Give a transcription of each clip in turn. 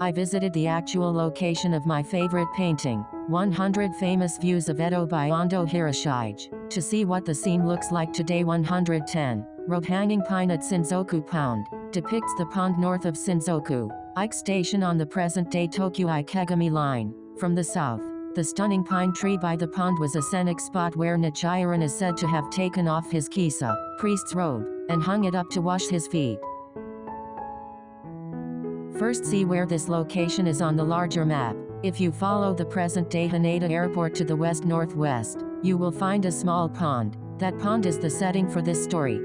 I visited the actual location of my favorite painting, 100 Famous Views of Edo by Ando Hiroshige, to see what the scene looks like today. 110. Robe-Hanging Pine at Senzoku Pound, depicts the pond north of Senzoku-ike Station on the present-day Tokyu Ikegami Line. From the south, the stunning pine tree by the pond was a scenic spot where Nichiren is said to have taken off his kisa, priest's robe, and hung it up to wash his feet. First, see where this location is on the larger map. If you follow the present-day Haneda Airport to the west-northwest, you will find a small pond. That pond is the setting for this story.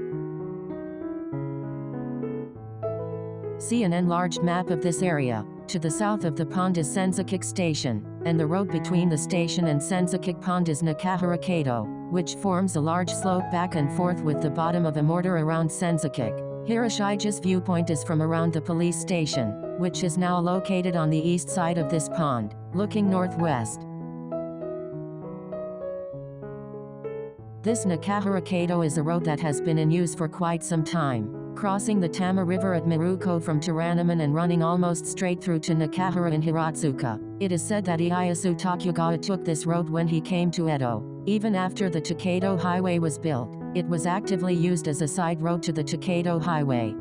See an enlarged map of this area. To the south of the pond is Senzokuike Station, and the road between the station and Senzokuike Pond is Nakahara Kaido, which forms a large slope back and forth with the bottom of a mortar around Senzokuike. Hiroshige's viewpoint is from around the police station, which is now located on the east side of this pond, looking northwest. This Nakahara Kaido is a road that has been in use for quite some time, crossing the Tama River at Miruko from Toranomon and running almost straight through to Nakahara in Hiratsuka. It is said that Ieyasu Tokugawa took this road when he came to Edo. Even after the Tokaido Highway was built, it was actively used as a side road to the Tokaido Highway.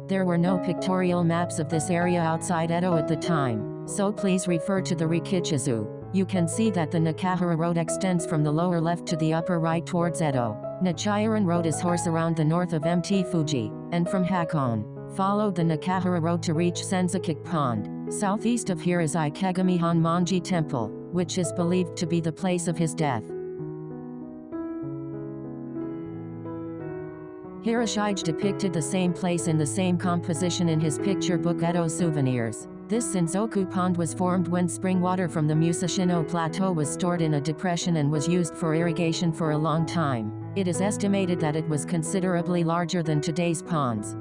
There were no pictorial maps of this area outside Edo at the time, so please refer to the Rikichizu. You can see that the Nakahara Road extends from the lower left to the upper right towards Edo. Nichiren Road is horse around the north of Mt. Fuji, and from Hakone, follow the Nakahara Road to reach Senzokuike Pond. Southeast of here is Ikegami Honmonji Temple, which is believed to be the place of his death. Hiroshige depicted the same place in the same composition in his picture book Edo Souvenirs. This Senzoku Pond was formed when spring water from the Musashino Plateau was stored in a depression and was used for irrigation for a long time. It is estimated that it was considerably larger than today's ponds.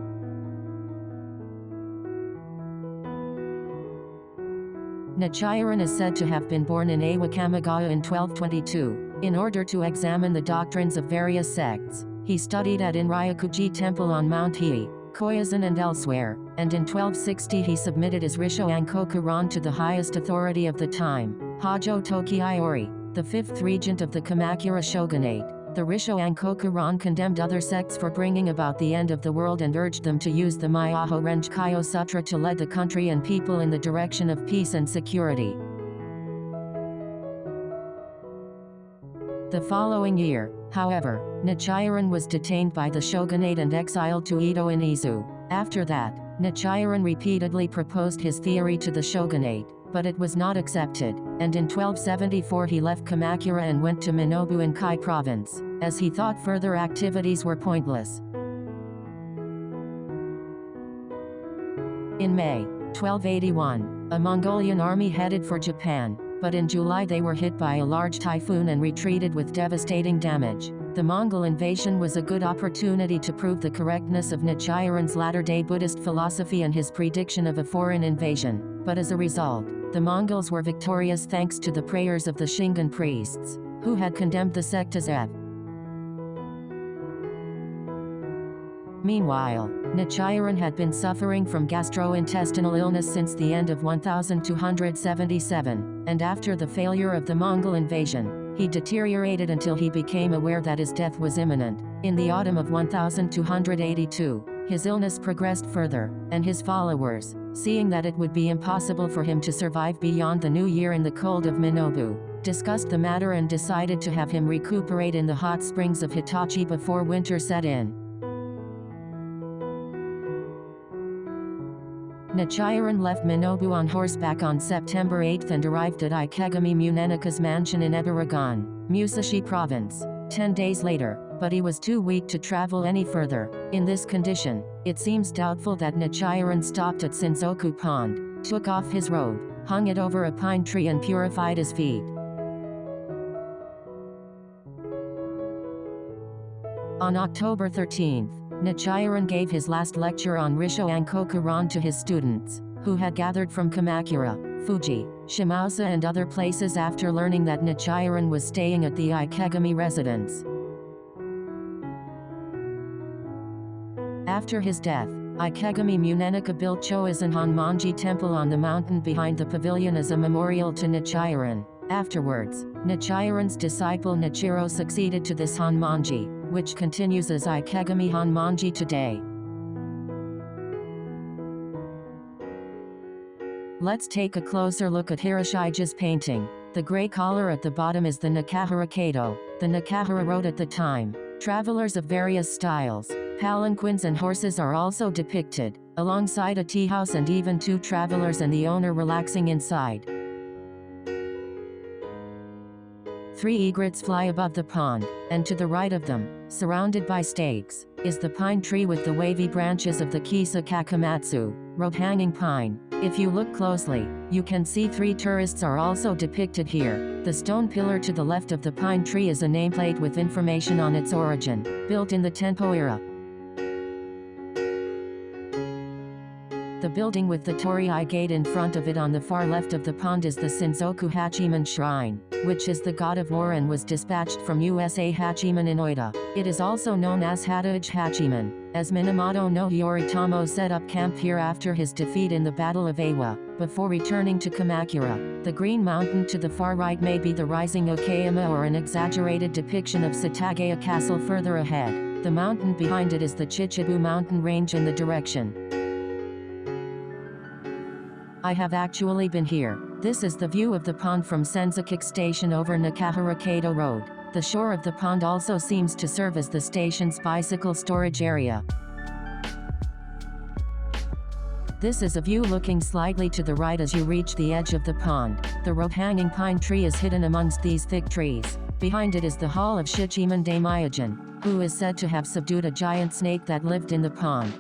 Nichiren is said to have been born in Awa Kamogawa in 1222. In order to examine the doctrines of various sects, he studied at Enryaku-ji Temple on Mount Hiei, Koyasan and elsewhere, and in 1260 he submitted his Rissho Ankoku Ron to the highest authority of the time, Hojo Tokiyori, the fifth regent of the Kamakura shogunate. The Rissho Ankoku Ron condemned other sects for bringing about the end of the world and urged them to use the Myaho Renjikayo Sutra to lead the country and people in the direction of peace and security. The following year, however, Nichiren was detained by the shogunate and exiled to Edo in Izu. After that, Nichiren repeatedly proposed his theory to the shogunate, but it was not accepted, and in 1274 he left Kamakura and went to Minobu in Kai province, as he thought further activities were pointless. In May 1281, a Mongolian army headed for Japan, but in July they were hit by a large typhoon and retreated with devastating damage. The Mongol invasion was a good opportunity to prove the correctness of Nichiren's latter-day Buddhist philosophy and his prediction of a foreign invasion, but as a result, the Mongols were victorious thanks to the prayers of the Shingon priests, who had condemned the sect as evil. Meanwhile, Nichiren had been suffering from gastrointestinal illness since the end of 1277, and after the failure of the Mongol invasion, he deteriorated until he became aware that his death was imminent. In the autumn of 1282, his illness progressed further, and his followers, seeing that it would be impossible for him to survive beyond the new year in the cold of Minobu, discussed the matter and decided to have him recuperate in the hot springs of Hitachi before winter set in. Nichiren left Minobu on horseback on September 8 and arrived at Ikegami Munenaka's mansion in Ebaragon, Musashi Province, 10 days later, but he was too weak to travel any further. In this condition, it seems doubtful that Nichiren stopped at Senzoku Pond, took off his robe, hung it over a pine tree and purified his feet. On October 13, Nichiren gave his last lecture on Rissho Ankoku Ron to his students, who had gathered from Kamakura, Fuji, Shimausa and other places after learning that Nichiren was staying at the Ikegami residence. After his death, Ikegami Munenaka built Choisan Honmonji Temple on the mountain behind the pavilion as a memorial to Nichiren. Afterwards, Nichiren's disciple Nichiro succeeded to this Honmonji, which continues as Ikegami Honmonji today. Let's take a closer look at Hiroshige's painting. The gray collar at the bottom is the Nakahara Kaido. The Nakahara wrote at the time. Travelers of various styles, palanquins and horses are also depicted, alongside a tea house and even two travelers and the owner relaxing inside. 3 egrets fly above the pond, and to the right of them, surrounded by stakes, is the pine tree with the wavy branches of the Kisa Kakamatsu, Robe-Hanging Pine. If you look closely, you can see 3 tourists are also depicted here. The stone pillar to the left of the pine tree is a nameplate with information on its origin, built in the Tenpo era. The building with the torii gate in front of it on the far left of the pond is the Senzoku Hachiman Shrine, which is the god of war and was dispatched from USA Hachiman in Oita. It is also known as Hadaij Hachiman, as Minamoto no Yoritomo set up camp here after his defeat in the Battle of Awa, before returning to Kamakura. The green mountain to the far right may be the rising Okayama or an exaggerated depiction of Satagaya Castle further ahead. The mountain behind it is the Chichibu mountain range in the direction. I have actually been here. This is the view of the pond from Senzokuike Station over Nakahara Kaido Road. The shore of the pond also seems to serve as the station's bicycle storage area. This is a view looking slightly to the right as you reach the edge of the pond. The Robe-Hanging Pine tree is hidden amongst these thick trees. Behind it is the hall of Shichiman Daimyojin, who is said to have subdued a giant snake that lived in the pond.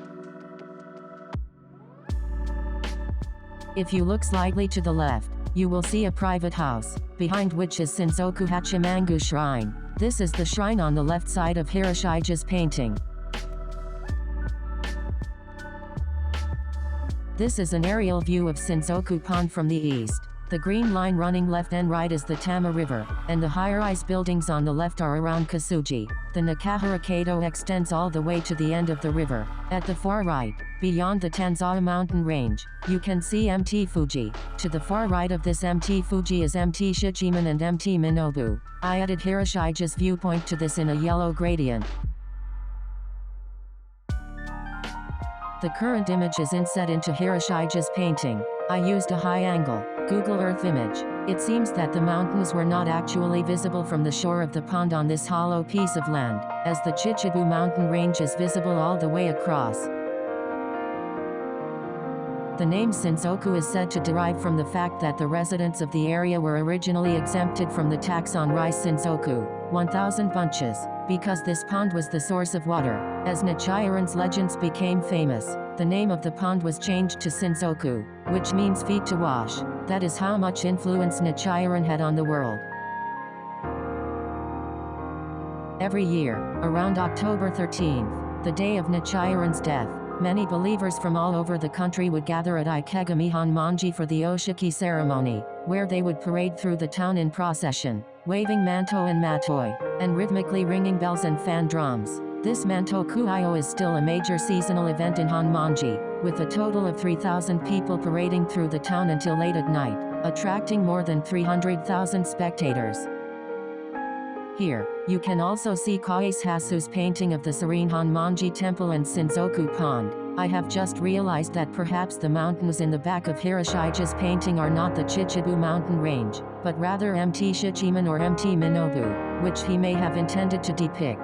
If you look slightly to the left, you will see a private house, behind which is Senzoku Hachimangu Shrine. This is the shrine on the left side of Hiroshige's painting. This is an aerial view of Senzoku Pond from the east. The green line running left and right is the Tama River, and the high-rise buildings on the left are around Kasuji. The Nakahara Kaido extends all the way to the end of the river. At the far right, beyond the Tanzai mountain range, you can see MT Fuji. To the far right of this MT Fuji is MT Shichiman and MT Minobu. I added Hiroshige's viewpoint to this in a yellow gradient. The current image is inset into Hiroshige's painting. I used a high-angle Google Earth image. It seems that the mountains were not actually visible from the shore of the pond on this hollow piece of land, as the Chichibu mountain range is visible all the way across. The name Senzoku is said to derive from the fact that the residents of the area were originally exempted from the tax on rice Senzoku, 1,000 bunches, because this pond was the source of water. As Nichiren's legends became famous, the name of the pond was changed to Senzoku, which means feet to wash. That is how much influence Nichiren had on the world. Every year, around October 13th, the day of Nichiren's death, many believers from all over the country would gather at Ikegami Honmonji for the Oshiki ceremony, where they would parade through the town in procession, waving manto and matoi, and rhythmically ringing bells and fan drums. This manto kuyo is still a major seasonal event in Honmonji, with a total of 3,000 people parading through the town until late at night, attracting more than 300,000 spectators. Here, you can also see Koyasan Hasu's painting of the serene Honmonji Temple and Senzoku Pond. I have just realized that perhaps the mountains in the back of Hiroshige's painting are not the Chichibu mountain range, but rather MT Shichiman or MT Minobu, which he may have intended to depict.